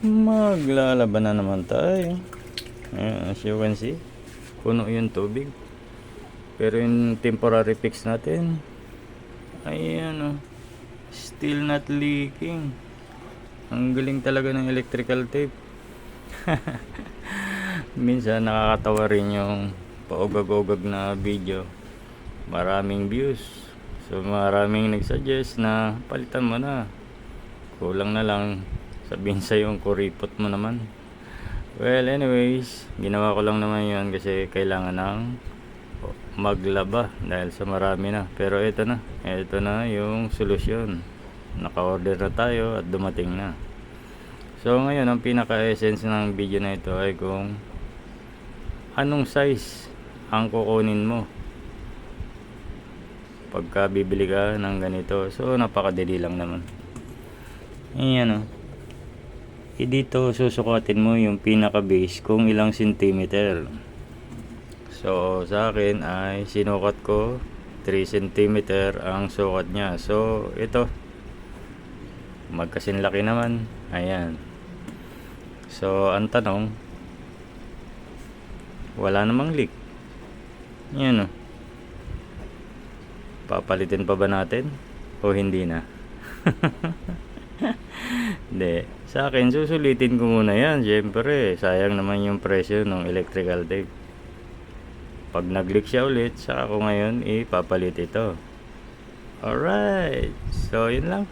Maglalaban na naman tayo. Ayan, as you can see, puno yung tubig. Pero yung temporary fix natin, ayan, still not leaking. Ang galing talaga ng electrical tape. Minsan nakakatawa rin yung paugag-ugag na video. Maraming views. So maraming nagsuggest na palitan mo na. Kulang na lang sabihin sa'yo yung kuripot mo naman. Well, anyways, ginawa ko lang naman yun kasi kailangan ng maglaba dahil sa marami na. Pero ito na yung solusyon. Naka-order na tayo at dumating na. So ngayon, ang pinaka-essence ng video na ito ay kung anong size ang kukunin mo pagka bibili ka ng ganito. So napakadali lang naman. Ayan, dito susukatin mo yung pinaka base kung ilang centimeter. So sa akin ay sinukat ko 3 cm ang sukat nya. So ito magkasinlaki naman. Ayan. So ang tanong, wala namang leak. Yan, papalitin pa ba natin o hindi na? Hindi. Sa akin, susulitin ko muna yan. Siyempre, sayang naman yung presyo ng electrical tape. Pag nag-leak siya ulit, saka ko ngayon ipapalit ito. Alright. So, yun lang.